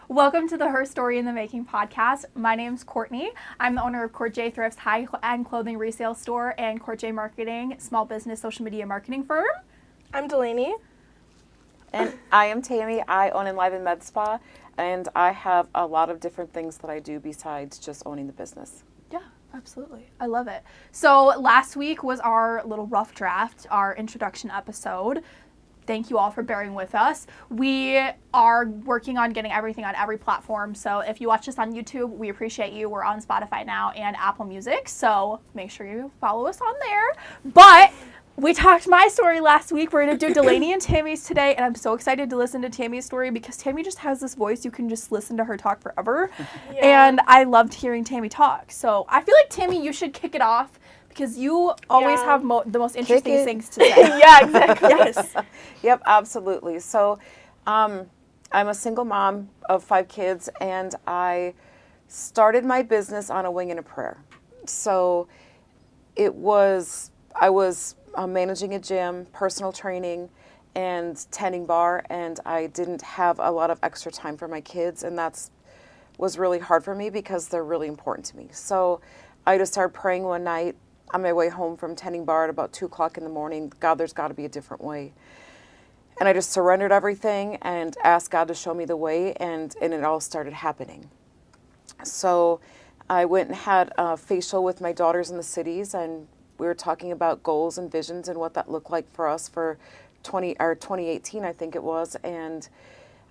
Welcome to the Her Story in the Making podcast. My name's Courtney. I'm the owner of Court J Thrift's high-end clothing resale store and Court J Marketing, small business social media marketing firm. I'm Delaney. And I am Tammy. I own Enliven Medspa, and I have a lot of different things that I do besides just owning the business. Yeah, absolutely. I love it. So last week was our little rough draft, our introduction episode. Thank you all for bearing with us. We are working on getting everything on every platform. So if you watch us on YouTube, we appreciate you. We're on Spotify now and Apple Music. So make sure you follow us on there. But we talked my story last week. We're going to do Delaney and Tammy's today. And I'm so excited to listen to Tammy's story because Tammy just has this voice. You can just listen to her talk forever. Yeah. And I loved hearing Tammy talk. So I feel like, Tammy, you should kick it off, because you always have the most interesting things to say. Yeah, exactly. Yes. Yep, absolutely. So I'm a single mom of 5 kids, and I started my business on a wing and a prayer. So I was managing a gym, personal training, and tending bar, and I didn't have a lot of extra time for my kids, and was really hard for me because they're really important to me. So I just started praying one night on my way home from tending bar at about 2 o'clock in the morning. God, there's got to be a different way. And I just surrendered everything and asked God to show me the way, and it all started happening. So I went and had a facial with my daughters in the cities, and we were talking about goals and visions and what that looked like for us for 2018, I think it was. And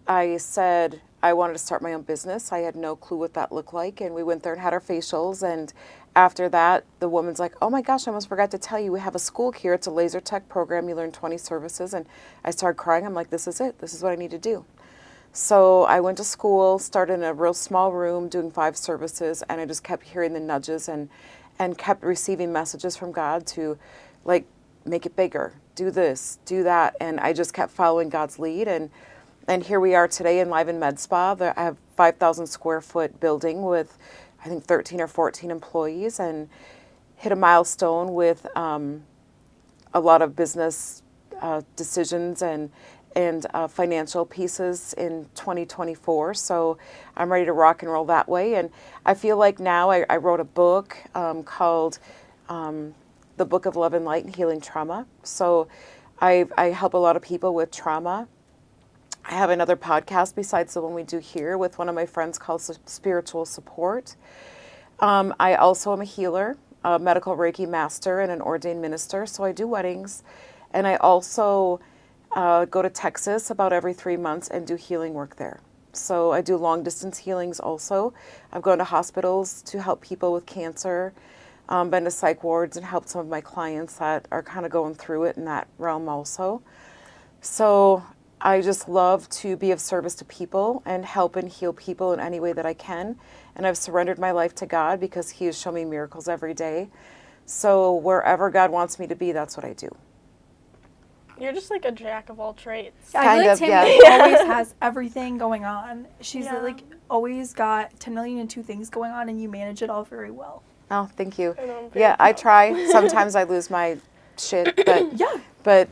I said I wanted to start my own business. I had no clue what that looked like, and we went there and had our facials. And after that, the woman's like, "Oh my gosh, I almost forgot to tell you, we have a school here. It's a laser tech program. You learn 20 services." And I started crying. I'm like, this is it. This is what I need to do. So I went to school, started in a real small room doing 5 services, and I just kept hearing the nudges and kept receiving messages from God to, like, make it bigger, do this, do that. And I just kept following God's lead. And here we are today in Enliven Medspa. I have 5,000 square foot building with, I think, 13 or 14 employees, and hit a milestone with a lot of business decisions and financial pieces in 2024. So I'm ready to rock and roll that way. And I feel like now I wrote a book called The Book of Love and Light and Healing Trauma. So I help a lot of people with trauma. I have another podcast besides the one we do here with one of my friends called Spiritual Support. I also am a healer, a medical Reiki master, and an ordained minister. So I do weddings. And I also go to Texas about every 3 months and do healing work there. So I do long distance healings also. I've gone to hospitals to help people with cancer, been to psych wards and helped some of my clients that are kind of going through it in that realm also. So I just love to be of service to people and help and heal people in any way that I can. And I've surrendered my life to God because He has shown me miracles every day. So wherever God wants me to be, that's what I do. You're just like a jack of all trades. I feel like Tammy always has everything going on. She's like always got 10 million and 2 things going on, and you manage it all very well. Oh, thank you. Yeah, I try. Sometimes I lose my shit, but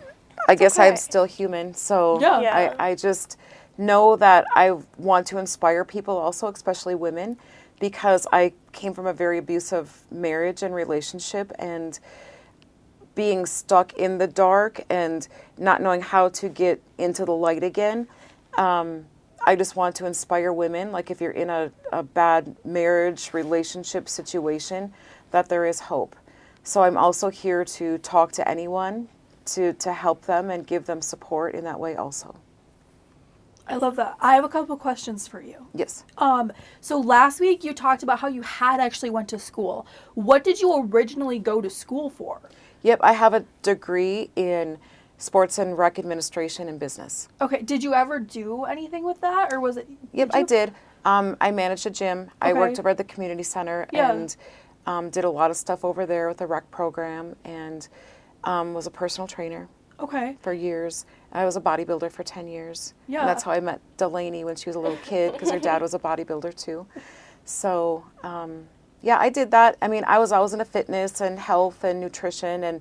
I guess okay. I'm still human. So Yeah. I just know that I want to inspire people also, especially women, because I came from a very abusive marriage and relationship, and being stuck in the dark and not knowing how to get into the light again. I just want to inspire women, like if you're in a bad marriage, relationship situation, that there is hope. So I'm also here to talk to anyone, to help them and give them support in that way also. I love that. I have a couple questions for you. Yes. So last week you talked about how you had actually went to school. What did you originally go to school for? Yep, I have a degree in sports and rec administration and business. Okay, did you ever do anything with that, or was it? Yep, I did. I managed a gym. I worked over at the community center and did a lot of stuff over there with the rec program, and was a personal trainer. Okay. For years. I was a bodybuilder for 10 years. Yeah. And that's how I met Delaney when she was a little kid, because her dad was a bodybuilder too. So, yeah, I did that. I mean, I was always into fitness and health and nutrition,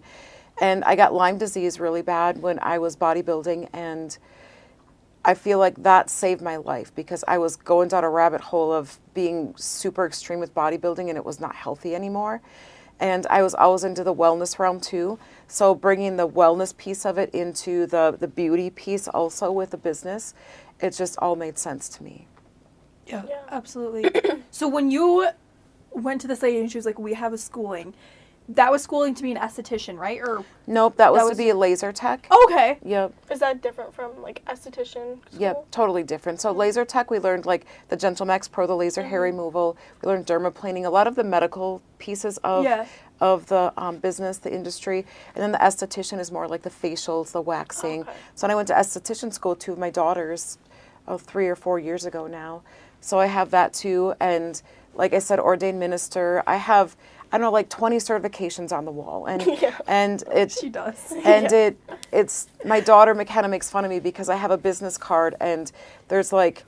and I got Lyme disease really bad when I was bodybuilding, and I feel like that saved my life because I was going down a rabbit hole of being super extreme with bodybuilding and it was not healthy anymore. And I was always into the wellness realm too. So bringing the wellness piece of it into the beauty piece also with the business, it just all made sense to me. Yeah, absolutely. So when you went to this lady and she was like, we have a schooling, that was schooling to be an esthetician, right? Or nope, that was to be a laser tech. Oh, okay. Yep. Is that different from like esthetician school? Yep, totally different. So laser tech, we learned like the Gentle Max Pro, the laser hair removal. We learned dermaplaning, a lot of the medical pieces of the business, the industry. And then the esthetician is more like the facials, the waxing. Okay. So when I went to esthetician school, 2 of my daughters, 3 or 4 years ago now. So I have that too. And like I said, ordained minister. I have, I don't know, like 20 certifications on the wall. And and it's She does. and it's my daughter McKenna makes fun of me because I have a business card and there's like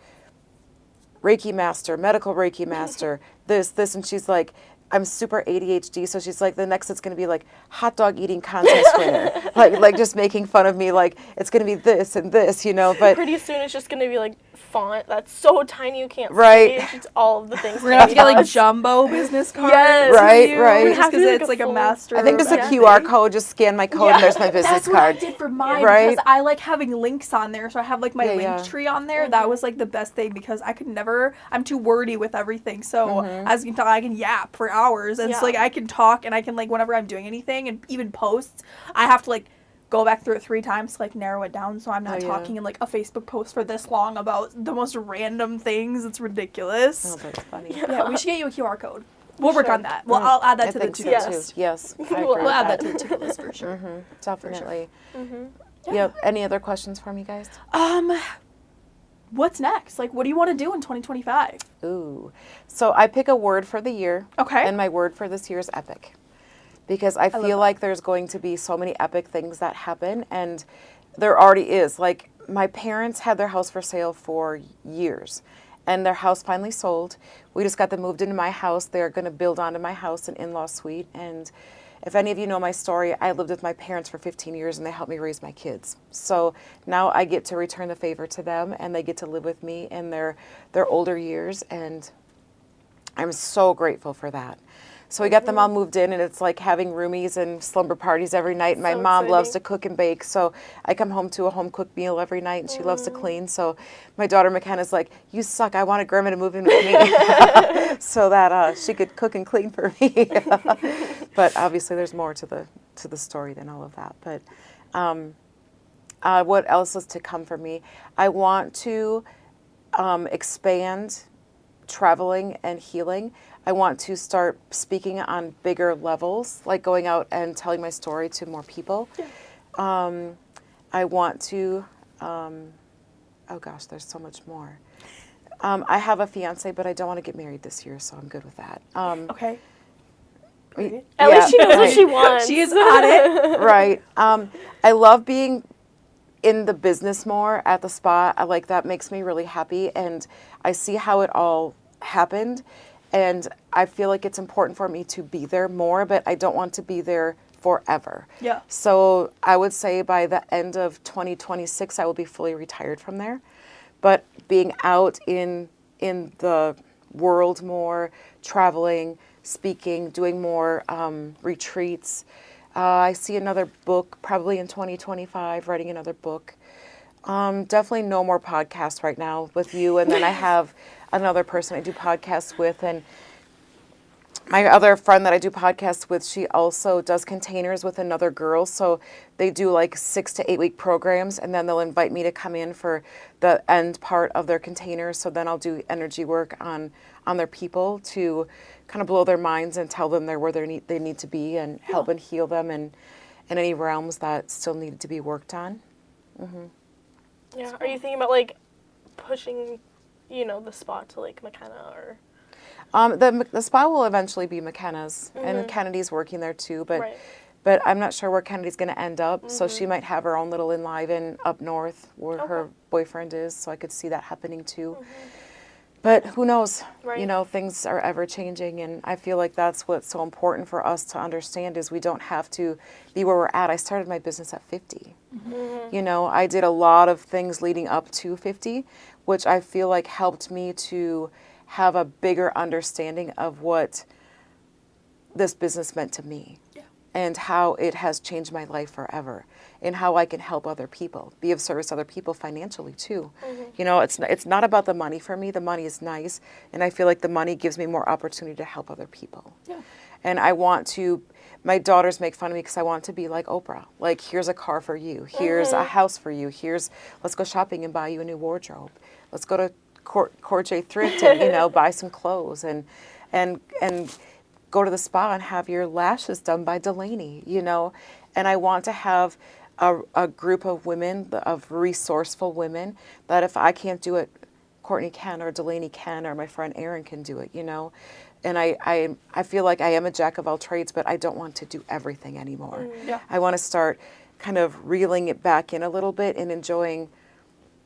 Reiki master, medical Reiki master, this, and she's like, I'm super ADHD, so she's like, the next it's gonna be like hot dog eating contest winner, like just making fun of me, like it's gonna be this and this, you know. But pretty soon it's just gonna be like font that's so tiny you can't Right. see. It's all of the things. We're gonna have to get like jumbo business cards. Yes. Right, for you, right. Just Have to because do, like, it's a like a full- master. I think just a everything. QR code, just scan my code and there's my business That's what card. I did for mine Right. because I like having links on there. So I have like my link yeah. tree on there. That was like the best thing because I could never, I'm too wordy with everything. So as you can tell, I can yap for hours. And so like I can talk and I can like whenever I'm doing anything and even posts, I have to like go back through it 3 times to like narrow it down so I'm not talking in like a Facebook post for this long about the most random things. It's ridiculous. Oh, that's funny. Yeah, we should get you a QR code. We'll work on that. Well, I'll add that I to the think to-do so Yes. list. too. Yes, I agree We'll We'll with add that that. to the to-do list for sure. Definitely. Yep. Any other questions for me, guys? What's next? Like, what do you want to do in 2025? Ooh. So I pick a word for the year. Okay. And my word for this year is epic. Because I feel like there's going to be so many epic things that happen, and there already is. Like, my parents had their house for sale for years, and their house finally sold. We just got them moved into my house. They're going to build onto my house an in-law suite. And if any of you know my story, I lived with my parents for 15 years, and they helped me raise my kids. So now I get to return the favor to them, and they get to live with me in their older years, and I'm so grateful for that. So we got them all moved in, and it's like having roomies and slumber parties every night. And my So mom loves to exciting. cook and bake, so I come home to a home-cooked meal every night, and she loves to clean. So my daughter McKenna's like, you suck, I wanted grandma to move in with me so that she could cook and clean for me. But obviously there's more to the story than all of that. But what else is to come for me? I want to expand traveling and healing. I want to start speaking on bigger levels, like going out and telling my story to more people. I want to, oh gosh, there's so much more. I have a fiance, but I don't want to get married this year, so I'm good with that. Okay. At least she knows what she wants. She is on it. Right. I love being in the business more at the spa. I like that, makes me really happy, and I see how it all happened, and I feel like it's important for me to be there more, but I don't want to be there forever. Yeah. So I would say by the end of 2026, I will be fully retired from there. But being out in the world more, traveling, speaking, doing more retreats. I see another book probably in 2025, writing another book. Definitely no more podcasts right now with you. And then I have another person I do podcasts with. And my other friend that I do podcasts with, she also does containers with another girl. So they do like 6 to 8 week programs, and then they'll invite me to come in for the end part of their containers. So then I'll do energy work on their people to kind of blow their minds and tell them they're where they need to be, and help and heal them in any realms that still need to be worked on. Yeah. Are you thinking about like pushing, the spot to like McKenna or? The spa will eventually be McKenna's, and Kennedy's working there too, but Right. but I'm not sure where Kennedy's going to end up. So she might have her own little Enliven up north where her boyfriend is. So I could see that happening too. But who knows? Right. You know, things are ever changing, and I feel like that's what's so important for us to understand is we don't have to be where we're at. I started my business at 50. You know, I did a lot of things leading up to 50, which I feel like helped me to have a bigger understanding of what this business meant to me. And how it has changed my life forever, and how I can help other people, be of service to other people financially too. You know, it's not about the money for me. The money is nice, and I feel like the money gives me more opportunity to help other people. And I want to, my daughters make fun of me because I want to be like Oprah. Like, here's a car for you. Here's a house for you. Let's go shopping and buy you a new wardrobe. Let's go to Corjay Thrift and, you know, buy some clothes and go to the spa and have your lashes done by Delaney, you know. And I want to have a group of women, of resourceful women, that if I can't do it, Courtney can, or Delaney can, or my friend Erin can do it, you know. And I feel like I am a jack of all trades, but I don't want to do everything anymore. I want to start kind of reeling it back in a little bit and enjoying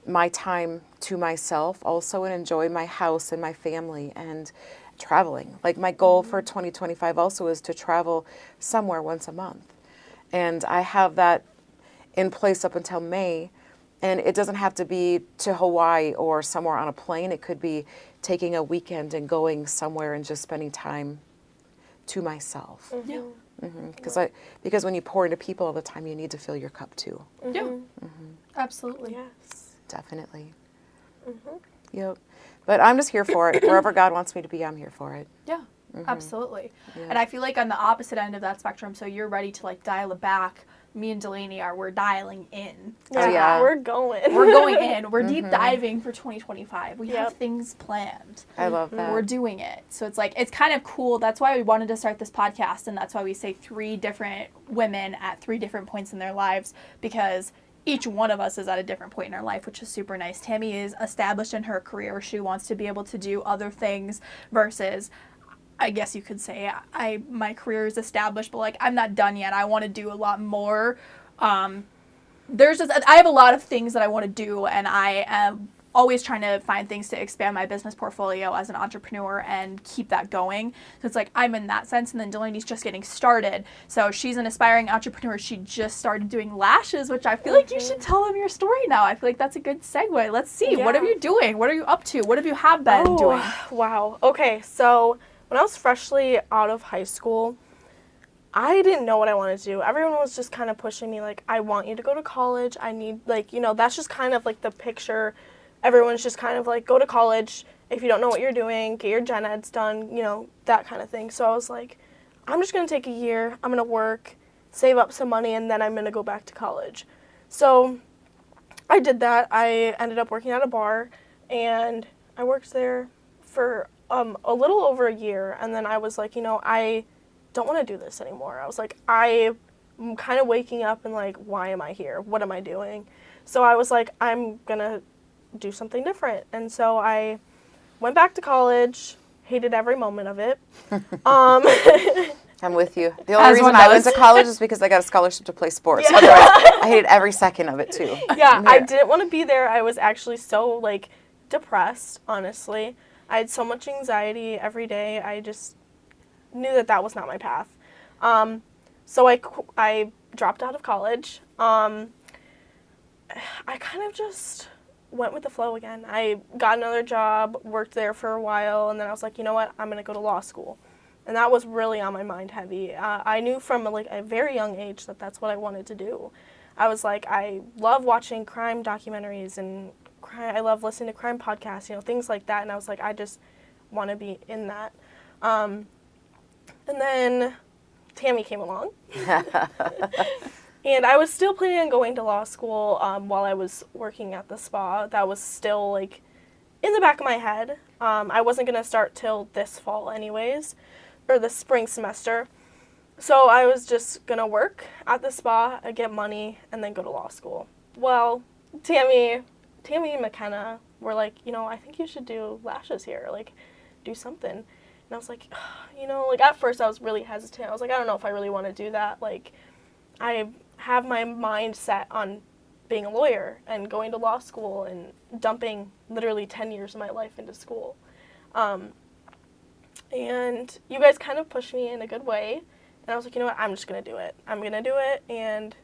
my time to myself also, and enjoy my house and my family and traveling. Like, my goal for 2025 also is to travel somewhere once a month. And I have that in place up until May. And it doesn't have to be to Hawaii or somewhere on a plane. It could be taking a weekend and going somewhere and just spending time to myself. Because when you pour into people all the time, you need to fill your cup too. Absolutely. Yes. Definitely. Yep. But I'm just here for it. Wherever God wants me to be, I'm here for it. Absolutely. And I feel like on the opposite end of that spectrum, so you're ready to like dial it back. Me and Delaney we're dialing in. We're going. We're going in. We're deep diving for 2025. We have things planned. I love that. We're doing it. So it's like, it's kind of cool. That's why we wanted to start this podcast. And that's why we say 3 different women at 3 different points in their lives, because each one of us is at a different point in our life, which is super nice. Tammy is established in her career. She wants to be able to do other things versus, I guess you could say, my career is established, but like, I'm not done yet. I want to do a lot more. I have a lot of things that I want to do, and I am always trying to find things to expand my business portfolio as an entrepreneur and keep that going. So it's like, I'm in that sense, and then Delaney's just getting started. So she's an aspiring entrepreneur. She just started doing lashes, which I feel like you should tell them your story now. I feel like that's a good segue. Let's see. What are you doing? What are you up to? What have you been doing? Wow. Okay, so when I was freshly out of high school, I didn't know what I wanted to do. Everyone was just kind of pushing me, like, I want you to go to college. I need, like, you know, that's just kind of like the picture. Everyone's just kind of like, go to college. If you don't know what you're doing, get your gen eds done, you know, that kind of thing. So I was like, I'm just going to take a year. I'm going to work, save up some money, and then I'm going to go back to college. So I did that. I ended up working at a bar, and I worked there for a little over a year. And then I was like, you know, I don't want to do this anymore. I was like, I'm kind of waking up and like, why am I here? What am I doing? So I was like, I'm going to do something different. And so I went back to college, hated every moment of it. I'm with you. The only reason I went to college is because I got a scholarship to play sports. Otherwise, I hated every second of it too. Yeah, I didn't want to be there. I was actually so like depressed, honestly. I had so much anxiety every day. I just knew that was not my path. So I dropped out of college. I kind of just went with the flow again. I got another job, worked there for a while, and then I was like, you know what, I'm going to go to law school. And that was really on my mind heavy. I knew from a very young age that that's what I wanted to do. I was like, I love watching crime documentaries and I love listening to crime podcasts, you know, things like that. And I was like, I just want to be in that. And then Tammy came along. And I was still planning on going to law school while I was working at the spa. That was still, like, in the back of my head. I wasn't going to start till this fall anyways, or the spring semester. So I was just going to work at the spa, get money, and then go to law school. Well, Tammy and McKenna were like, you know, I think you should do lashes here, like, do something. And I was like, you know, like, at first I was really hesitant. I was like, I don't know if I really want to do that. Like, I have my mind set on being a lawyer and going to law school and dumping literally 10 years of my life into school. And you guys kind of pushed me in a good way. And I was like, you know what, I'm just going to do it. I'm going to do it and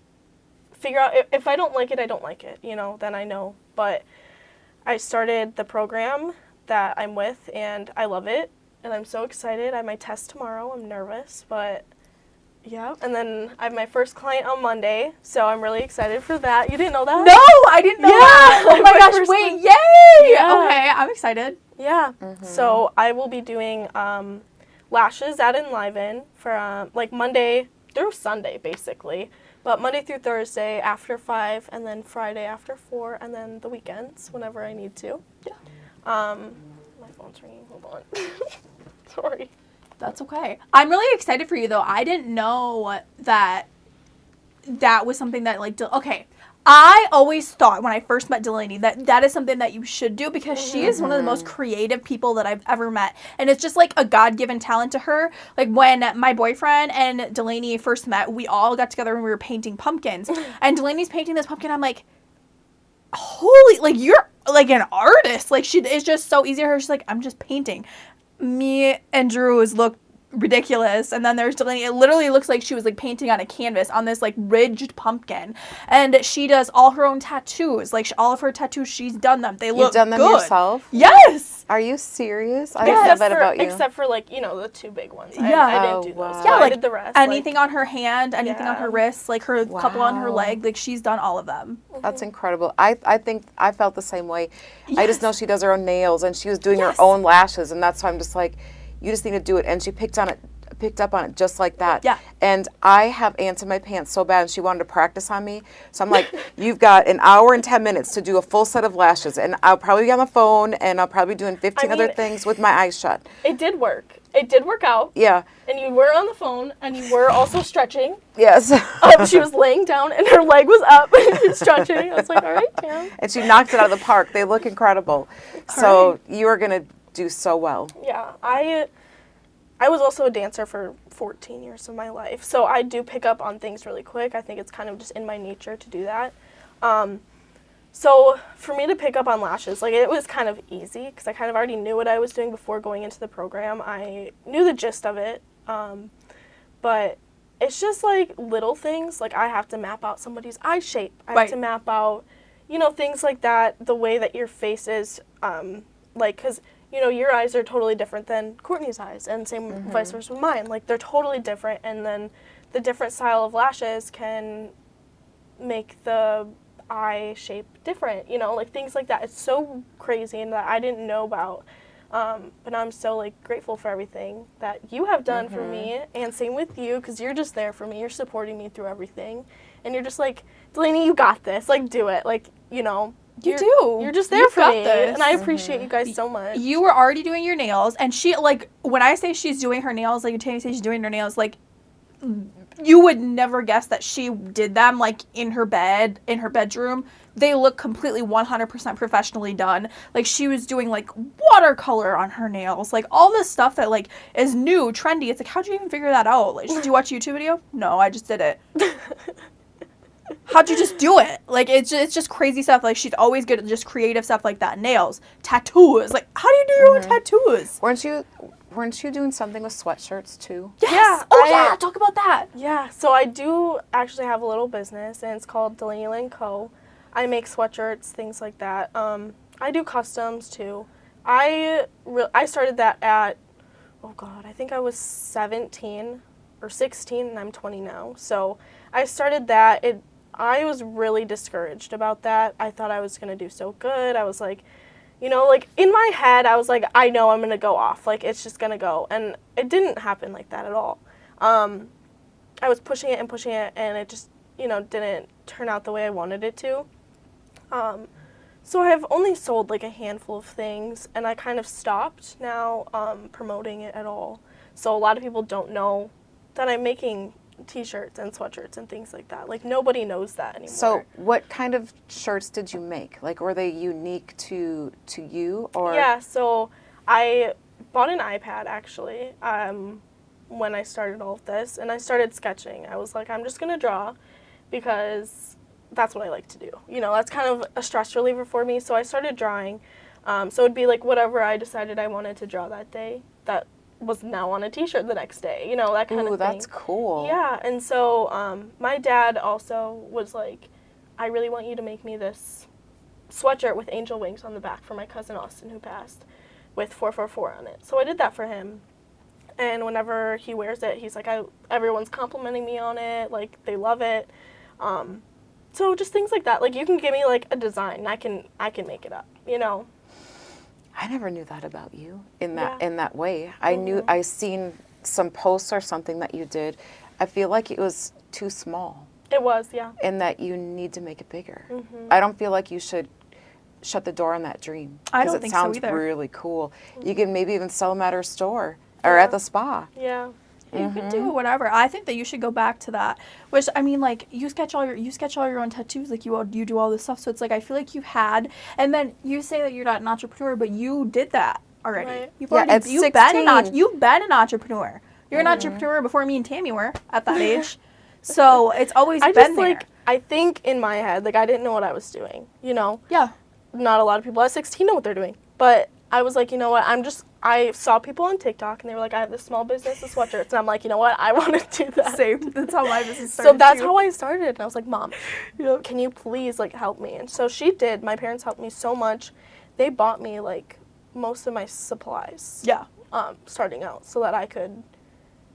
figure out if I don't like it, I don't like it, you know, then I know. But I started the program that I'm with, and I love it. And I'm so excited. I have my test tomorrow. I'm nervous, but yeah. And then I have my first client on Monday, so I'm really excited for that. You didn't know that? No, I didn't know that. Oh my gosh, first wait, one. yay! Yeah. Okay, I'm excited. Yeah. So I will be doing lashes at Enliven for like Monday through Sunday, basically. But Monday through Thursday after 5, and then Friday after 4, and then the weekends whenever I need to. Yeah. My phone's ringing. Hold on. Sorry. That's okay. I'm really excited for you, though. I didn't know that was something that, like, okay. I always thought when I first met Delaney that is something that you should do because she is one of the most creative people that I've ever met. And it's just like a God-given talent to her. Like when my boyfriend and Delaney first met, we all got together and we were painting pumpkins. And Delaney's painting this pumpkin. I'm like, holy, like you're like an artist. Like it's just so easy to her. She's like, I'm just painting. Me and Drew look ridiculous, and then there's Delaney. It literally looks like she was like painting on a canvas on this like ridged pumpkin, and she does all her own tattoos. Like all of her tattoos, she's done them. They look You've done them good. yourself? Yes. Are you serious? I didn't know that about you. Except for like, you know, the 2 big ones. Yeah. I didn't do those. Wow. But Yeah, I like did the rest. anything on her hand, anything on Yeah. her wrists, like her couple on her Wow. leg. Like she's done all of them. That's incredible. I think I felt the same way. I just know she does her own nails, and she was doing Yes. her own lashes, and that's why I'm just like, you just need to do it. And she picked up on it just like that. Yeah. And I have ants in my pants so bad, and she wanted to practice on me. So I'm like, you've got an hour and 10 minutes to do a full set of lashes, and I'll probably be on the phone, and I'll probably be doing 15 other things with my eyes shut. It did work. It did work out. Yeah. And you were on the phone, and you were also stretching. Yes. She was laying down, and her leg was up, stretching. I was like, all right, Tam. And she knocked it out of the park. They look incredible. So you are going to do so well. Yeah, I was also a dancer for 14 years of my life, so I do pick up on things really quick. I think it's kind of just in my nature to do that. So for me to pick up on lashes, like it was kind of easy because I kind of already knew what I was doing before going into the program. I knew the gist of it, but it's just like little things. Like I have to map out somebody's eye shape. I have to map out, you know, things like that, the way that your face is, like, because you know, your eyes are totally different than Courtney's eyes, and same vice versa with mine. Like, they're totally different, and then the different style of lashes can make the eye shape different, you know, like things like that. It's so crazy and that I didn't know about. But I'm so, like, grateful for everything that you have done for me, and same with you, because you're just there for me. You're supporting me through everything, and you're just like, Delaney, you got this. Like, do it. Like, you know. You're just there for me, and I appreciate you guys so much. You were already doing your nails, and she, like, when I say she's doing her nails, like, Tammy says she's doing her nails, like, you would never guess that she did them, like, in her bed, in her bedroom. They look completely 100% professionally done. Like, she was doing, like, watercolor on her nails. Like, all this stuff that, like, is new, trendy. It's like, how'd you even figure that out? Like, did you watch a YouTube video? No, I just did it. How'd you just do it? Like, it's just crazy stuff. Like, she's always good at just creative stuff like that. Nails, tattoos. Like, how do you do your own tattoos? Weren't you doing something with sweatshirts too? Yes. Yeah, Yeah, talk about that. Yeah, so I do actually have a little business, and it's called Delaney & Co. I make sweatshirts, things like that. I do customs too. I started that at, oh God, I think I was 17 or 16, and I'm 20 now. So I started that. I was really discouraged about that. I thought I was going to do so good. I was like, you know, like in my head, I was like, I know I'm going to go off. Like, it's just going to go. And it didn't happen like that at all. I was pushing it, and it just, you know, didn't turn out the way I wanted it to. So I've only sold like a handful of things, and I kind of stopped now promoting it at all. So a lot of people don't know that I'm making t-shirts and sweatshirts and things like that. Like, nobody knows that anymore. So what kind of shirts did you make? Like, were they unique to you, or? Yeah, so I bought an iPad actually when I started all of this, and I started sketching. I was like, I'm just gonna draw, because that's what I like to do. You know, that's kind of a stress reliever for me. So I started drawing. So it'd be like whatever I decided I wanted to draw that day, that was now on a t-shirt the next day, you know, that kind of thing. Ooh, that's cool. Yeah, and so my dad also was like, I really want you to make me this sweatshirt with angel wings on the back for my cousin Austin who passed, with 444 on it. So I did that for him. And whenever he wears it, he's like, everyone's complimenting me on it, like they love it. So just things like that. Like you can give me like a design, I can make it up, you know. I never knew that about you in that way. I seen some posts or something that you did. I feel like it was too small. It was, yeah. And that you need to make it bigger. I don't feel like you should shut the door on that dream. I don't think so either. Because it sounds really cool. You can maybe even sell them at our store or at the spa. Yeah. You could do whatever. I think that you should go back to that. Which I mean, like you sketch all your own tattoos. Like you do all this stuff. So it's like I feel like you've had. And then you say that you're not an entrepreneur, but you did that already. Right. You've at been an entrepreneur. You're an entrepreneur before me and Tammy were at that age. So it's always been there. Like I think in my head, like I didn't know what I was doing. You know. Yeah. Not a lot of people at 16 know what they're doing, but I was like, you know what, I saw people on TikTok and they were like, I have this small business of sweatshirts, and I'm like, you know what, I want to do that. Same. That's how my business started. So that's how I started, and I was like, Mom, can you please like help me? And so she did. My parents helped me so much. They bought me like most of my supplies. Yeah. Starting out, so that I could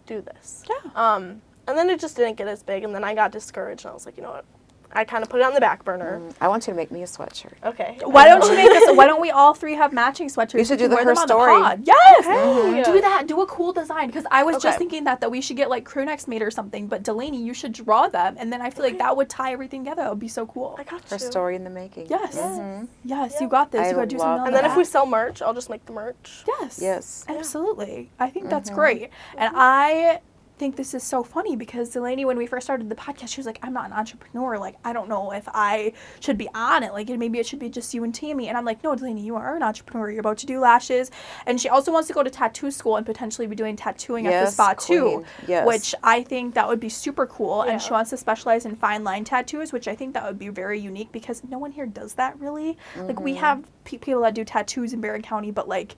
do this. Yeah. And then it just didn't get as big, and then I got discouraged, and I was like, you know what, I kind of put it on the back burner. I want you to make me a sweatshirt. Okay. Why don't you make us? Why don't we all three have matching sweatshirts? You should do the wear Her them on Story. The pod. Yes. Okay. Do that. Do a cool design. Because I was Okay. just thinking that we should get like crew necks made or something. But Delaney, you should draw them, and then I feel like that would tie everything together. It would be so cool. I got Her you. story in the making. Yes. Mm-hmm. Yes. Yeah. You got this. I You got to do love something. And then on if we that. sell merch, I'll just make the merch. Yes. Yes. Absolutely. I think that's great. And I think this is so funny because Delaney, when we first started the podcast, she was like, I'm not an entrepreneur. Like, I don't know if I should be on it. Like, maybe it should be just you and Tammy. And I'm like, no, Delaney, you are an entrepreneur. You're about to do lashes. And she also wants to go to tattoo school and potentially be doing tattooing at the spa too. Yes. Which I think that would be super cool. Yeah. And she wants to specialize in fine line tattoos, which I think that would be very unique because no one here does that really. Like, we have people that do tattoos in Barron County, but like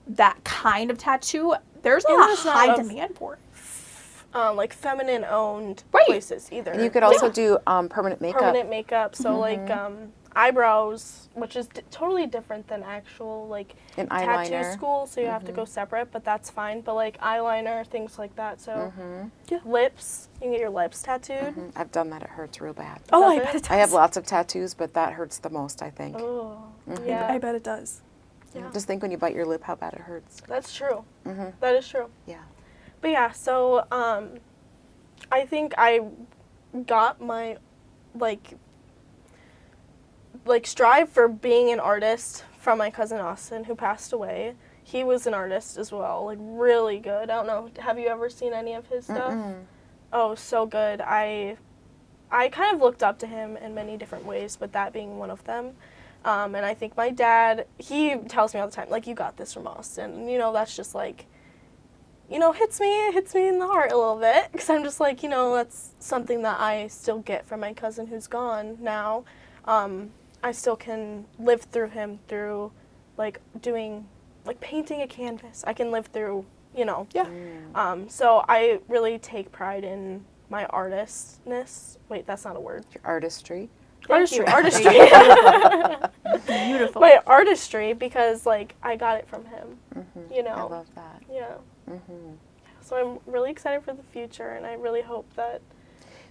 that kind of tattoo, there's not a high demand for it. Like feminine owned Right. places either. And you could also do permanent makeup. permanent makeup, so like eyebrows, which is totally different than actual like An tattoo eyeliner. school, so you have to go separate, but that's fine. But like eyeliner, things like that. So Yeah. lips, you can get your lips tattooed. I've done that. It hurts real bad. Oh, Does I it? bet it does. I have lots of tattoos, but that hurts the most, I think. Oh, I yeah, bet it does. yeah. Just think when you bite your lip how bad it hurts. That's true. That is true. Yeah. But yeah, so I think I got my like strive for being an artist from my cousin Austin, who passed away. He was an artist as well, like really good. I don't know, have you ever seen any of his stuff? Oh, so good. I kind of looked up to him in many different ways, but that being one of them. And I think my dad, he tells me all the time, like, you got this from Austin. And, you know, that's just like, you know, hits me in the heart a little bit, because I'm just like, you know, that's something that I still get from my cousin who's gone now. I still can live through him through, like, doing, like, painting a canvas. I can live through, you know. Yeah. So I really take pride in my artistness. Wait, that's not a word. Your artistry. Thank you. Artistry. Artistry. Beautiful. My artistry, because, like, I got it from him, you know. I love that. Yeah. So I'm really excited for the future, and I really hope that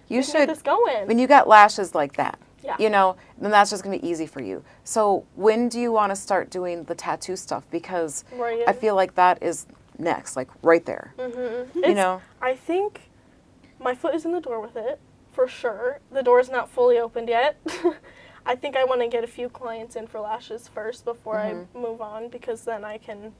You we can should, get this going. when you got lashes like that, Yeah. you know, then that's just going to be easy for you. So when do you want to start doing the tattoo stuff? Because I feel like that is next, like right there. You know? I think my foot is in the door with it, for sure. The door's not fully opened yet. I think I want to get a few clients in for lashes first before I move on, because then I can,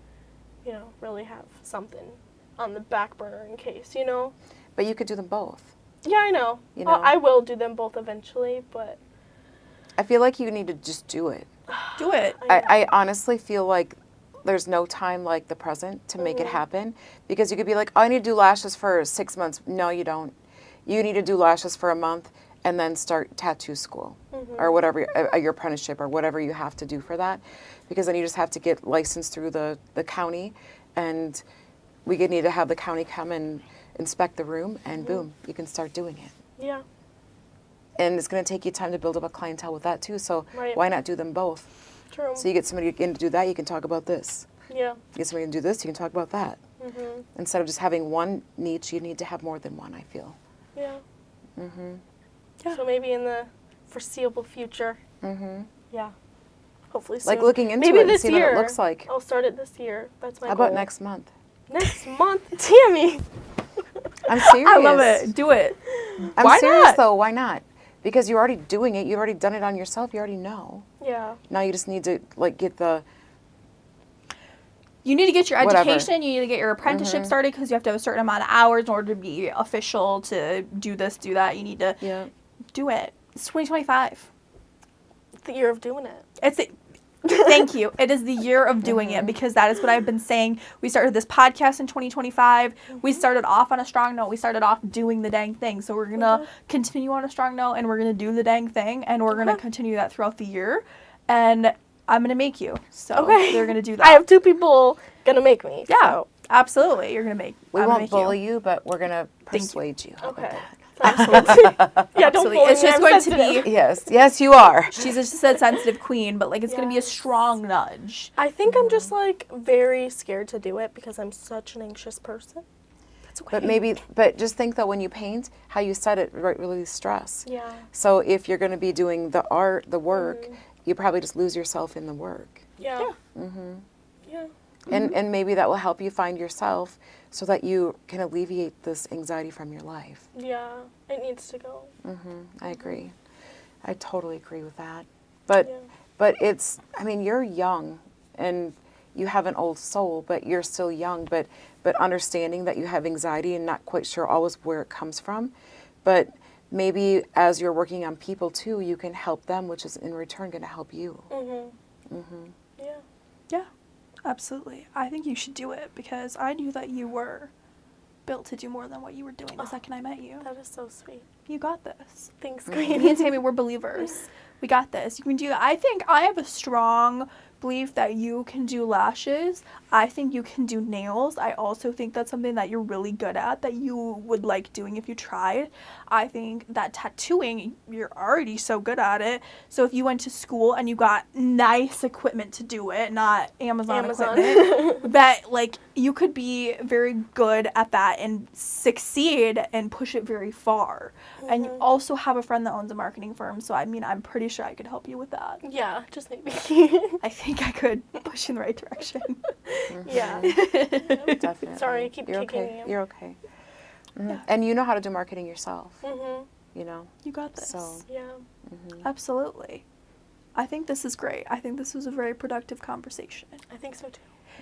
you know, really have something on the back burner in case, you know? But you could do them both. Yeah, I know. You know? I will do them both eventually, but I feel like you need to just do it. Do it. I honestly feel like there's no time like the present to make it happen, because you could be like, oh, I need to do lashes for 6 months. No, you don't. You need to do lashes for a month, and then start tattoo school or whatever, your apprenticeship or whatever you have to do for that. Because then you just have to get licensed through the county, and we need to have the county come and inspect the room, and boom, you can start doing it. Yeah. And it's going to take you time to build up a clientele with that too, so Right. why not do them both? True. So you get somebody in to do that, you can talk about this. Yeah. You get somebody to do this, you can talk about that. Instead of just having one niche, you need to have more than one, I feel. Yeah. Yeah. So maybe in the foreseeable future. Yeah. Hopefully soon. Like looking into maybe it and this seeing year. what it looks like. I'll start it this year. That's my How goal. about next month? Next month? Tammy! I'm serious. I love it. Do it. I'm Why serious not? though, why not? Because you're already doing it, you've already done it on yourself, you already know. Yeah. Now you just need to like get the You need to get your Whatever. education. You need to get your apprenticeship started because you have to have a certain amount of hours in order to be official to do this, do that. You need to do it. It's 2025. It's the year of doing it. Thank you. It is the year of doing it because that is what I've been saying. We started this podcast in 2025. We started off on a strong note. We started off doing the dang thing. So we're going to continue on a strong note, and we're going to do the dang thing, and we're going to continue that throughout the year. And I'm going to make you. So they're going to do that. I have 2 people gonna make me. Yeah, So. absolutely. You're going to make we I'm won't make bully you, but we're gonna persuade you. How about Okay. that? Absolutely. Yeah, don't Absolutely. bully It's me. just I'm going sensitive. to be, Yes, you are. she's just a sensitive queen, but like it's going to be a strong nudge. I think I'm just like very scared to do it because I'm such an anxious person. That's okay. But just think though, when you paint, how you said it releases stress. Yeah. So if you're going to be doing the art, the work, you probably just lose yourself in the work. Yeah. Yeah. And maybe that will help you find yourself so that you can alleviate this anxiety from your life. Yeah. It needs to go. I agree. I totally agree with that. But it's, I mean, you're young and you have an old soul, but you're still young, but understanding that you have anxiety and not quite sure always where it comes from. But maybe as you're working on people too, you can help them, which is in return going to help you. Yeah. Yeah, absolutely. I think you should do it because I knew that you were built to do more than what you were doing the second I met you. That is so sweet. You got this. Thanks, Me Queen. and Tammy, we're believers. We got this. You can do that. I think I have a strong belief that you can do lashes. I think you can do nails. I also think that's something that you're really good at that you would like doing if you tried. I think that tattooing, you're already so good at it. So if you went to school and you got nice equipment to do it, not Amazon. Equipment, that like you could be very good at that and succeed and push it very far. And you also have a friend that owns a marketing firm, so I mean, I'm pretty sure I could help you with that. Yeah, just maybe. I think I could push you in the right direction. Yeah. Definitely. Sorry, I keep You're kicking okay. you. You're okay. Yeah. And you know how to do marketing yourself, you know. You got this. So, Yeah. Absolutely. I think this is great. I think this was a very productive conversation. I think so too.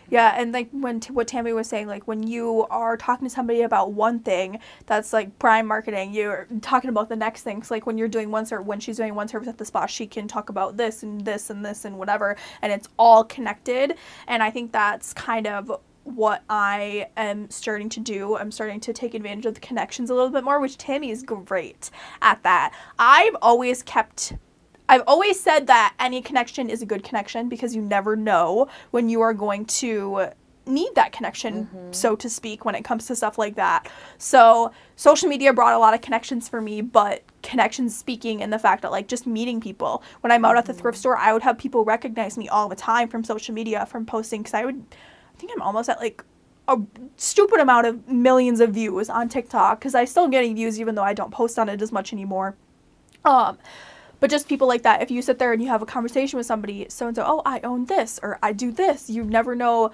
Yeah, and like what Tammy was saying, like when you are talking to somebody about one thing, that's like prime marketing. You're talking about the next thing. So like when you're doing when she's doing one service at the spa, she can talk about this and this and this and whatever, and it's all connected. And I think that's kind of what I am starting to do. I'm starting to take advantage of the connections a little bit more, which Tammy is great at that. I've always said that any connection is a good connection because you never know when you are going to need that connection, so to speak, when it comes to stuff like that. So social media brought a lot of connections for me, but connections speaking in the fact that like just meeting people. When I'm out at the thrift store, I would have people recognize me all the time from social media, from posting, because I think I'm almost at like a stupid amount of millions of views on TikTok because I'm still getting views even though I don't post on it as much anymore. But just people like that, if you sit there and you have a conversation with somebody, so-and-so, oh, I own this, or I do this, you never know,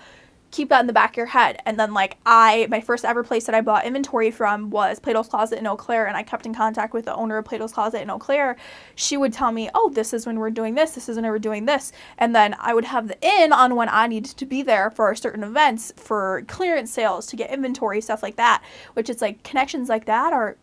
keep that in the back of your head. And then, like, my first ever place that I bought inventory from was Plato's Closet in Eau Claire, and I kept in contact with the owner of Plato's Closet in Eau Claire. She would tell me, oh, this is when we're doing this is when we're doing this. And then I would have the in on when I needed to be there for certain events, for clearance sales, to get inventory, stuff like that, which is, like, connections like that are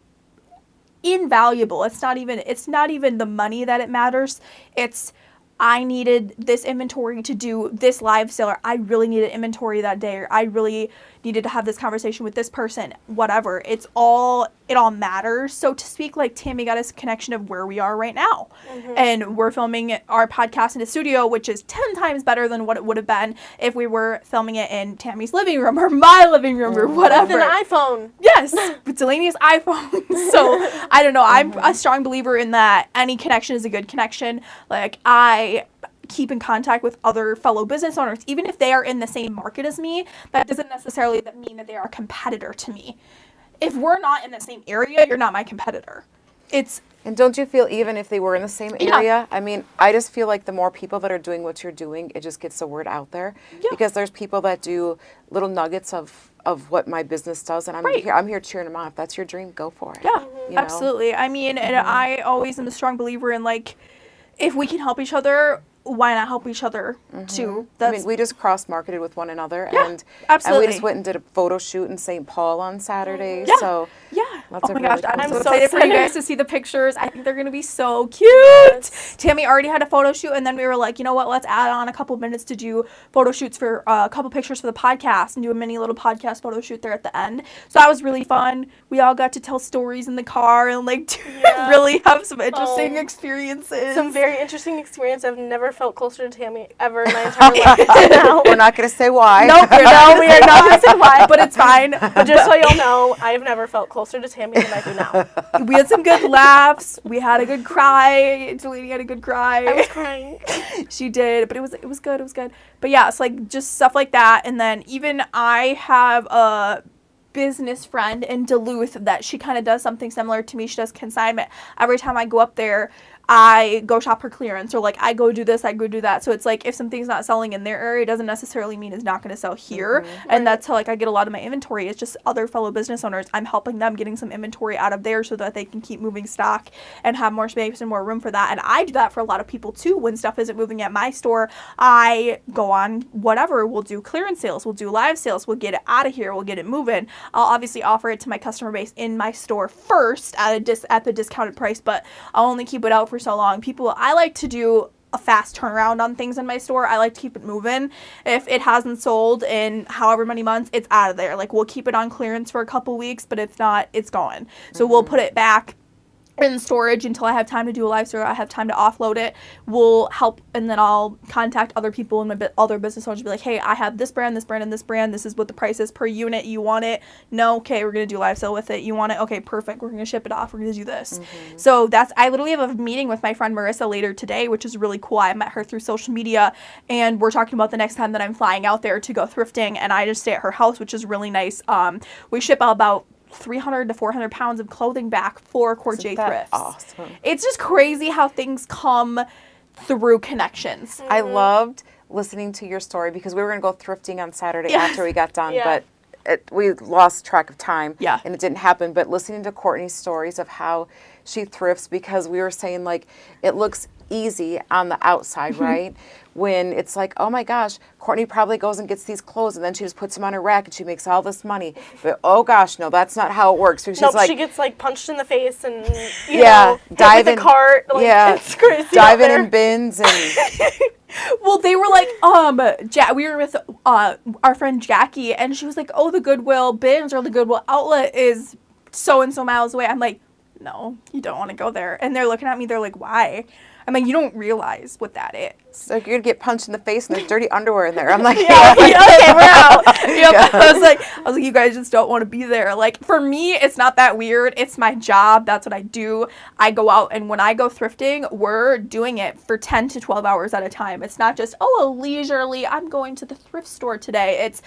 invaluable. It's not even the money that it matters. It's I needed this inventory to do this live sale, or I really needed inventory that day, or I really needed to have this conversation with this person, whatever. It's all it all matters, so to speak. Like, Tammy got us a connection of where we are right now. And we're filming our podcast in a studio, which is 10 times better than what it would have been if we were filming it in Tammy's living room or my living room or whatever. With an iPhone. Yes, with Delaney's iPhone. So, I don't know. I'm a strong believer in that any connection is a good connection. Like, I keep in contact with other fellow business owners, even if they are in the same market as me. That doesn't necessarily mean that they are a competitor to me. If we're not in the same area, you're not my competitor. And don't you feel even if they were in the same area? Yeah. I mean, I just feel like the more people that are doing what you're doing, it just gets the word out there. Yeah. Because there's people that do little nuggets of what my business does, and I'm here cheering them on. If that's your dream, go for it. Yeah, You know? absolutely. I mean, and I always am a strong believer in, like, if we can help each other, why not help each other too? I mean, we just cross-marketed with one another, Yeah, and absolutely. we just went and did a photo shoot in St. Paul on Saturday. Yeah. So Yeah. Lots Oh of my really gosh, cool I'm so stuff. excited for you guys to see the pictures. I think they're going to be so cute. Yes. Tammy already had a photo shoot, and then we were like, you know what, let's add on a couple minutes to do photo shoots for a couple pictures for the podcast and do a mini little podcast photo shoot there at the end. So that was really fun. We all got to tell stories in the car and, like, really have some interesting experiences. Some very interesting experience. I've never felt closer to Tammy ever in my entire life. No. We're not going to say why. Nope, we are not going to say why, but it's fine. But just so y'all know, I have never felt closer to Tammy than I do now. We had some good laughs. We had a good cry. Delaney had a good cry. I was crying. She did, but it was good. It was good. But yeah, it's like just stuff like that. And then even I have a business friend in Duluth that she kind of does something similar to me. She does consignment. Every time I go up there, I go shop for clearance, or like I go do this, I go do that. So it's like if something's not selling in their area, it doesn't necessarily mean it's not going to sell here. Mm-hmm. And that's how like I get a lot of my inventory. It's just other fellow business owners. I'm helping them getting some inventory out of there so that they can keep moving stock and have more space and more room for that. And I do that for a lot of people too. When stuff isn't moving at my store, I go on whatever. We'll do clearance sales. We'll do live sales. We'll get it out of here. We'll get it moving. I'll obviously offer it to my customer base in my store first at the discounted price, but I'll only keep it out for so long. I like to do a fast turnaround on things in my store. I like to keep it moving. If it hasn't sold in however many months, it's out of there. Like, we'll keep it on clearance for a couple weeks, but if not, it's gone. So we'll put it back in storage until I have time to do a live store. I have time to offload it. We'll help, and then I'll contact other people in my other business owners and be like, hey, I have this brand, and this brand. This is what the price is per unit. You want it? No? Okay, we're going to do live sale with it. You want it? Okay, perfect. We're going to ship it off. We're going to do this. So I literally have a meeting with my friend Marissa later today, which is really cool. I met her through social media, and we're talking about the next time that I'm flying out there to go thrifting, and I just stay at her house, which is really nice. We ship about 300 to 400 pounds of clothing back for Court J Thrifts. Awesome. It's just crazy how things come through connections. I loved listening to your story because we were going to go thrifting on Saturday after we got done, Yeah. but we lost track of time Yeah. and it didn't happen. But listening to Courtney's stories of how she thrifts, because we were saying, like, it looks easy on the outside, right? When it's like, oh my gosh, Courtney probably goes and gets these clothes and then she just puts them on her rack and she makes all this money. But oh gosh, no, that's not how it works. So she's Nope, like, she gets like punched in the face and dive hit with in the cart. Like, it's crazy. diving out there. in bins and Well, they were like, we were with our friend Jackie, and she was like, oh, the Goodwill bins or the Goodwill outlet is so-and-so miles away. I'm like, no, you don't want to go there. And they're looking at me, they're like, why? I'm like, you don't realize what that is. like, you're going to get punched in the face and there's dirty underwear in there. I'm like, Yeah, I was like, okay, we're out. Yep. I was like, you guys just don't want to be there. Like, for me, it's not that weird. It's my job. That's what I do. I go out, and when I go thrifting, we're doing it for 10 to 12 hours at a time. It's not just, a leisurely, I'm going to the thrift store today. It's,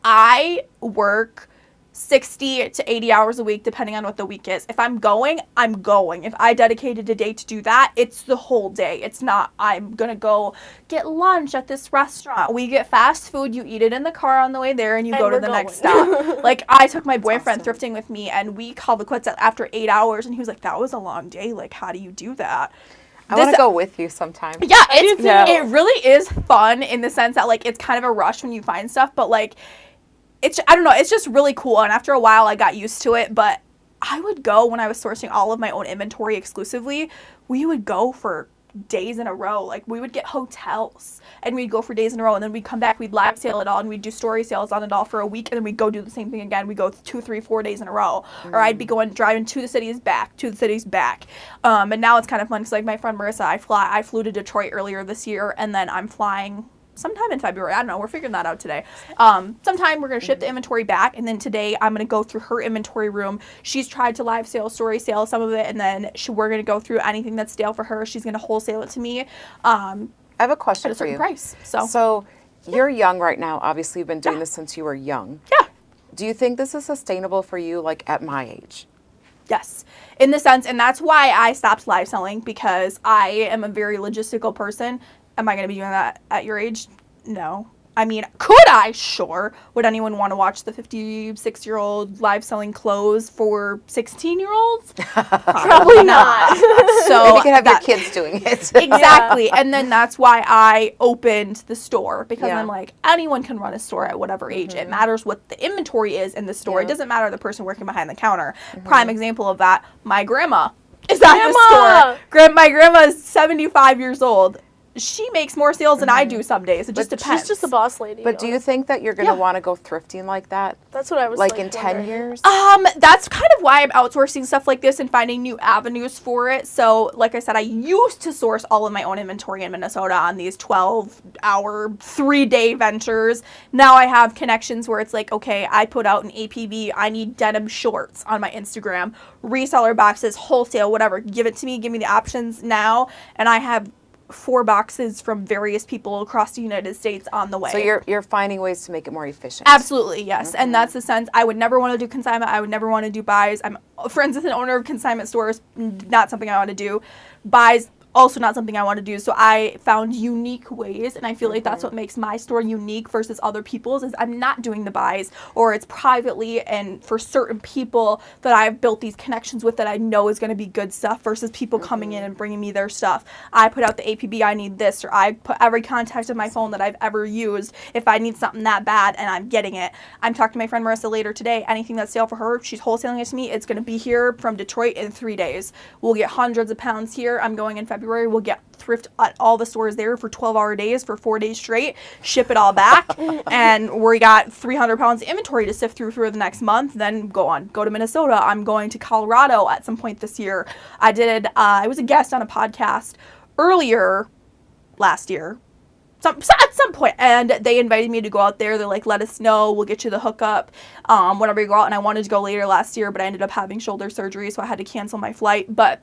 I work 60 to 80 hours a week, depending on what the week is. If I'm going, I'm going. If I dedicated a day to do that, it's the whole day. It's not, I'm going to go get lunch at this restaurant. We get fast food, you eat it in the car on the way there, and you go to the next stop. Like, I took my boyfriend thrifting with me, and we called it quits after 8 hours, and he was like, that was a long day. Like, how do you do that? I want to go with you sometime. Yeah, it really is fun in the sense that, like, it's kind of a rush when you find stuff, but, like, I don't know, it's just really cool, and after a while I got used to it. But I would go, when I was sourcing all of my own inventory exclusively, we would go for days in a row. Like, we would get hotels, and we'd go for days in a row, and then we'd come back, we'd live sale it all, and we'd do story sales on it all for a week, and then we'd go do the same thing again. We'd go 2, 3, 4 days in a row. Or I'd be driving to the cities back. And now it's kind of fun because, like, my friend Marissa, I flew to Detroit earlier this year, and then I'm flying sometime in February. I don't know. We're figuring that out today. Sometime we're going to ship the inventory back, and then today I'm going to go through her inventory room. She's tried to live sale, story sale some of it, and then we're going to go through anything that's stale for her. She's going to wholesale it to me. I have a question at a for certain you. price. So you're young right now. Obviously, you've been doing this since you were young. Yeah. Do you think this is sustainable for you, like, at my age? Yes, in the sense, and that's why I stopped live selling, because I am a very logistical person. Am I going to be doing that at your age? No. I mean, could I? Sure. Would anyone want to watch the 56-year-old live selling clothes for 16-year-olds? Probably not. So Maybe you could have your kids doing it. Exactly. And then that's why I opened the store, because Yeah. I'm like, anyone can run a store at whatever age. It matters what the inventory is in the store. It Yeah. doesn't matter the person working behind the counter. Prime example of that, my grandma is at the store. My grandma is 75 years old. She makes more sales than I do some days. It just depends. She's just a boss lady. But do you think that you're going to want to go thrifting like that? That's what I was like in 10 wondering. years? That's kind of why I'm outsourcing stuff like this and finding new avenues for it. So, like I said, I used to source all of my own inventory in Minnesota on these 12-hour, 3-day ventures. Now I have connections where it's like, okay, I put out an APB. I need denim shorts on my Instagram, reseller boxes, wholesale, whatever. Give it to me. Give me the options now. And I have 4 boxes from various people across the United States on the way. So you're finding ways to make it more efficient. Absolutely, yes. And that's the sense. I would never want to do consignment. I would never want to do buys. I'm friends with an owner of consignment stores. Not something I want to do. Buys, also not something I want to do. So I found unique ways, and I feel like that's what makes my store unique versus other people's, is I'm not doing the buys, or it's privately and for certain people that I've built these connections with that I know is going to be good stuff, versus people coming in and bringing me their stuff. I put out the APB, I need this, or I put every contact in my phone that I've ever used if I need something that bad, and I'm getting it. I'm talking to my friend Marissa later today. Anything that's sale for her, she's wholesaling it to me. It's going to be here from Detroit in 3 days. We'll get hundreds of pounds here. I'm going in February. We'll get thrift at all the stores there for 12-hour days for 4 days straight, ship it all back, and we got 300 pounds of inventory to sift through for the next month, then go to Minnesota. I'm going to Colorado at some point this year. I was a guest on a podcast earlier last year, at some point, and they invited me to go out there. They're like, let us know, we'll get you the hookup whenever you go out. And I wanted to go later last year, but I ended up having shoulder surgery, so I had to cancel my flight. But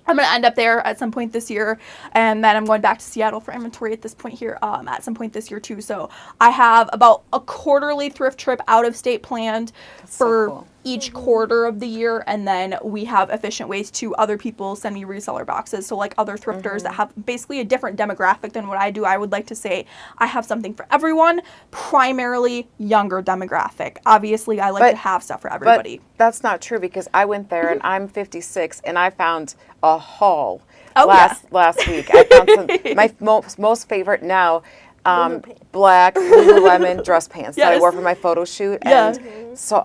I'm going to end up there at some point this year, and then I'm going back to Seattle for inventory at this point here at some point this year too. So I have about a quarterly thrift trip out of state planned for each quarter of the year, and then we have efficient ways to other people send me reseller boxes. So like other thrifters that have basically a different demographic than what I do. I would like to say I have something for everyone, primarily younger demographic. Obviously, I like to have stuff for everybody. But that's not true, because I went there and I'm 56 and I found a haul last week. I found my most favorite now, black Lululemon dress pants that I wore for my photo shoot. And so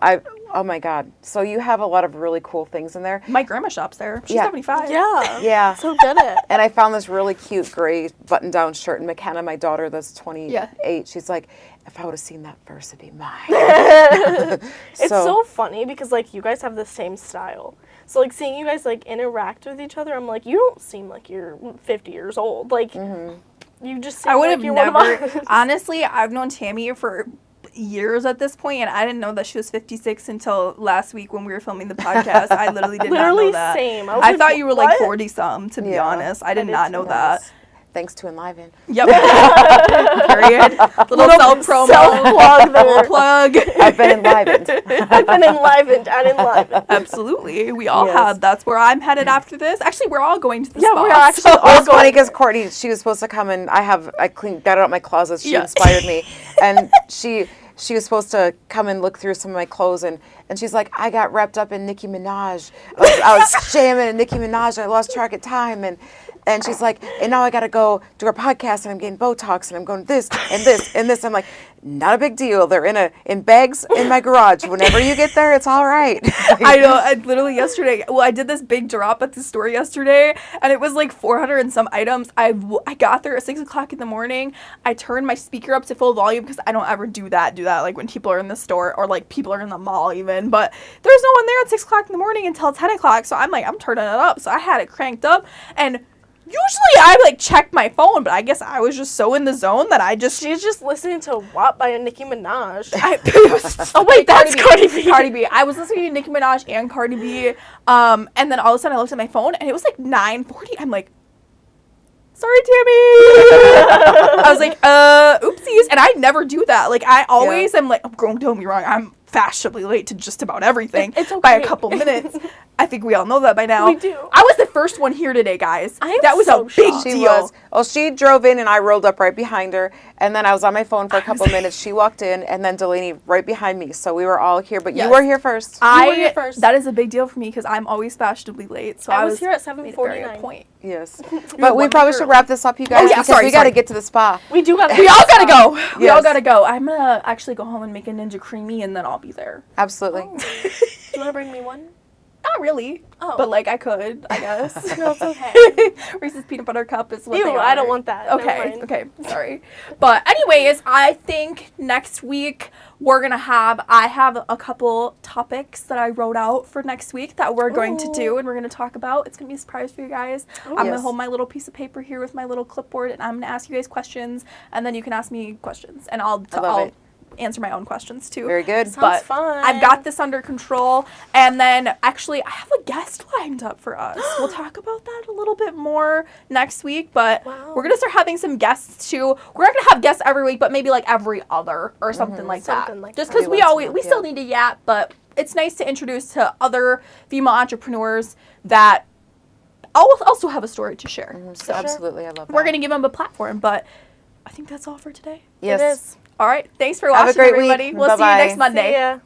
oh my God. So you have a lot of really cool things in there. My grandma shops there. She's 75. Yeah. So get it. And I found this really cute gray button-down shirt. And McKenna, my daughter, that's 28, she's like, if I would have seen that first, it'd be mine. It's so funny because, like, you guys have the same style. So, like, seeing you guys, like, interact with each other, I'm like, you don't seem like you're 50 years old. Like, you just seem like you're one of us. Honestly, I've known Tammy for years at this point, and I didn't know that she was 56 until last week when we were filming the podcast. I literally did not know that. Same. I thought you were like 40-some, to be honest. I did not know that. Thanks to Enliven. Yep. Period. Little self-promo. Self-plug there. Little plug. I've been enlivened. I've been enlivened and enlivened. Absolutely. We all have. That's where I'm headed after this. Actually, we're all going to the spa. Yeah, we're actually all it's funny because Courtney, she was supposed to come and got it out of my closet. She inspired me. And she was supposed to come and look through some of my clothes, and she's like, I got wrapped up in Nicki Minaj. I was jamming in Nicki Minaj, and I lost track of time, And she's like, and now I got to go do our podcast, and I'm getting Botox, and I'm going this and this and this. I'm like, not a big deal. They're in bags in my garage. Whenever you get there, it's all right. I know. I literally yesterday, I did this big drop at the store yesterday, and it was like 400 and some items. I got there at 6 o'clock in the morning. I turned my speaker up to full volume because I don't ever do that like when people are in the store or like people are in the mall even. But there's no one there at 6 o'clock in the morning until 10 o'clock. So I'm like, I'm turning it up. So I had it cranked up, and usually I like check my phone, but I guess I was just so in the zone that She's just listening to WAP by Nicki Minaj. Oh wait, that's Cardi B. Cardi B. I was listening to Nicki Minaj and Cardi B, and then all of a sudden I looked at my phone and it was like 9:40. I'm like, sorry, Tammy. I was like, oopsies. And I never do that. Like, I always am like, don't get me wrong, I'm fashionably late to just about everything. It's okay. By a couple minutes. I think we all know that by now. We do. I was the first one here today, guys. That was so a big shocked. She deal. was. Well, she drove in, and I rolled up right behind her. And then I was on my phone for a couple minutes. She walked in, and then Delaney right behind me. So we were all here, but you were here first. You were here first. That is a big deal for me because I'm always fashionably late. So I was here at made a very 7:49. good point. Yes. But we probably should wrap this up, you guys, Oh, yeah, because sorry, we got to get to the spa. We do have. We all gotta go. We all Yes. gotta go. I'm gonna actually go home and make a Ninja Creamy, and then I'll be there. Absolutely. Do you want to bring me one? Not really. Oh. But like I could, I guess. No, it's okay. Reese's peanut butter cup is what Ew, they are. I don't want that. Never Okay, mind. okay, sorry. But anyways, I think next week I have a couple topics that I wrote out for next week that we're going to do and we're going to talk about. It's going to be a surprise for you guys. I'm going to Yes. hold my little piece of paper here with my little clipboard, and I'm going to ask you guys questions, and then you can ask me questions, and I'll answer my own questions too. Very good. Sounds fun. I've got this under control. And then actually I have a guest lined up for us. We'll talk about that a little bit more next week, but we're going to start having some guests too. We're not going to have guests every week, but maybe like every other or something like that. Something like Just that. because we still need to yap, but it's nice to introduce to other female entrepreneurs that also have a story to share. So Absolutely. I love that. we're going to give them a platform, but I think that's all for today. Yes. It is. All right. Thanks for Have a watching, great everybody. week. We'll see you Bye-bye. next Monday. See ya.